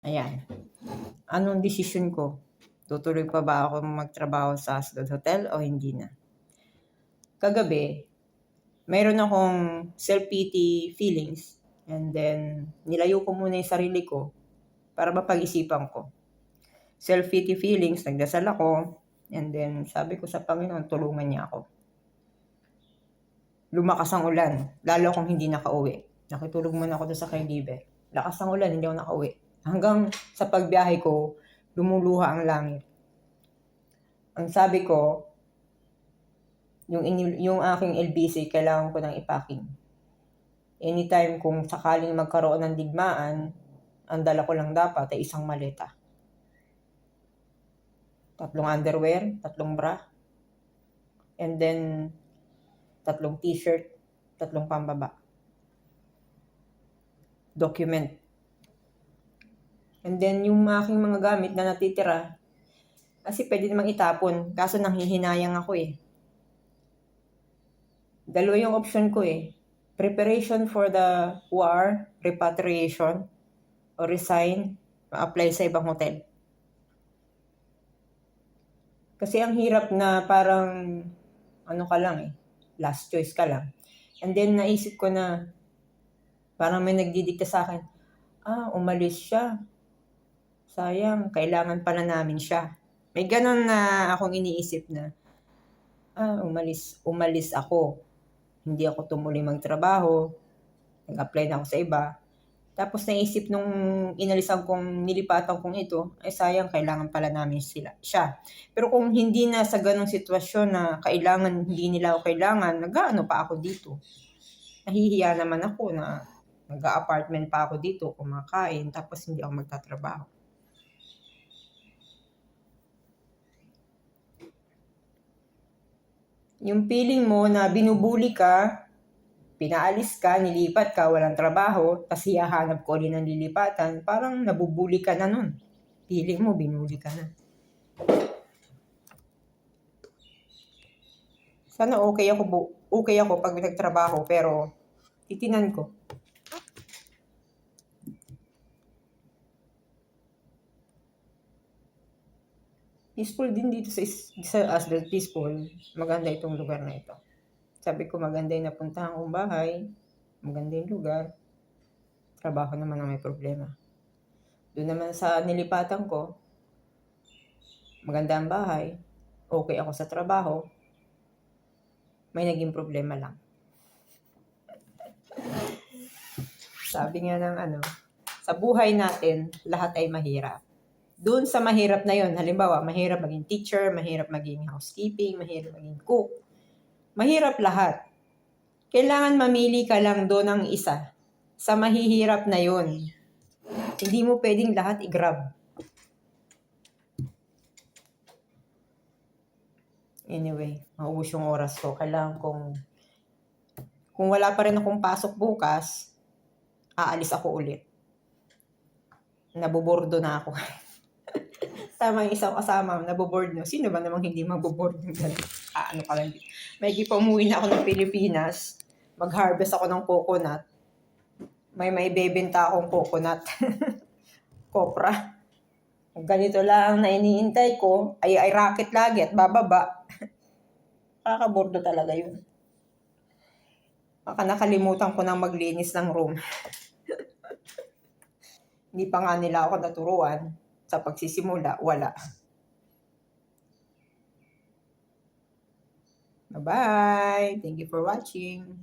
Ayan. Anong desisyon ko? Tutuloy pa ba ako magtrabaho sa Asdod Hotel o hindi na? Kagabi, mayroon akong self-pity feelings. And then, nilayo ko muna yung sarili ko para mapag-isipan ko. Self-pity feelings, nagdasal ako. And then, sabi ko sa Panginoon, tulungan niya ako. Lumakas ang ulan, lalo akong hindi nakauwi. Nakitulog muna ako doon sa caregiver. Lakas ng ulan, hindi ako nakauwi. Hanggang sa pagbiyahe ko, lumuluha ang langit. Ang sabi ko, yung aking LBC, kailangan ko nang ipacking. Anytime kung sakaling magkaroon ng digmaan, ang dala ko lang dapat ay isang maleta. 3 underwear, 3 bra, and then 3 t-shirt, 3 pambaba. Document. And then yung aking mga gamit na natitira, kasi pwede namang itapon, kaso nanghihinayang ako eh. Dalawa yung option ko eh. Preparation for the war, repatriation, o resign, ma-apply sa ibang hotel. Kasi ang hirap na parang, ano ka lang eh, last choice ka lang. And then naisip ko na, parang may nagdidikta sa akin, umalis siya. Sayang, kailangan pala namin siya. May ganon na akong iniisip na, umalis ako. Hindi ako tumuloy magtrabaho. Nag-apply na ako sa iba. Tapos naisip nung inalisan kong nilipatan kong ito, ay sayang, kailangan pala namin siya. Pero kung hindi na sa ganong sitwasyon na kailangan, hindi nila ako kailangan, nag-aano pa ako dito. Nahihiya naman ako na nag-apartment pa ako dito, kumakain, tapos hindi ako magtatrabaho. Yung feeling mo na binubuli ka, pinaalis ka, nilipat ka, walang trabaho, tapos hihahanap ko ulit ng lilipatan, parang nabubuli ka na nun. Feeling mo, binuli ka na. Sana okay ako pag nagtrabaho, pero titinan ko. Peaceful din dito sa Asdod, peaceful. Maganda itong lugar na ito. Sabi ko, maganda yung napuntahan kong bahay, maganda yung lugar. Trabaho naman ang may problema. Doon naman sa nilipatan ko, maganda ang bahay, okay ako sa trabaho, may naging problema lang. Sabi nga ng sa buhay natin, lahat ay mahirap. Doon sa mahirap na yon, halimbawa, mahirap maging teacher, mahirap maging housekeeping, mahirap maging cook. Mahirap lahat. Kailangan mamili ka lang doon ng isa. Sa mahihirap na yon, hindi mo pwedeng lahat i-grab. Anyway, maubos yung oras ko. Kailangan kung wala pa rin akong pasok bukas, aalis ako ulit. Nabobordo na ako. Tama yung isang kasama, naboboard no. Sino ba namang hindi maboboard ng ganun? Ano ka lang. May pa umuwi na ako ng Pilipinas. Mag-harvest ako ng coconut. May bebenta akong coconut. Kopra. Kung ganito lang na iniintay ko, ay racket lagi at bababa. Kakabordo talaga yun. Baka nakalimutan ko nang maglinis ng room. Hindi pa nga nila ako naturuan. Sa pagsisimula, wala. Bye-bye! Thank you for watching.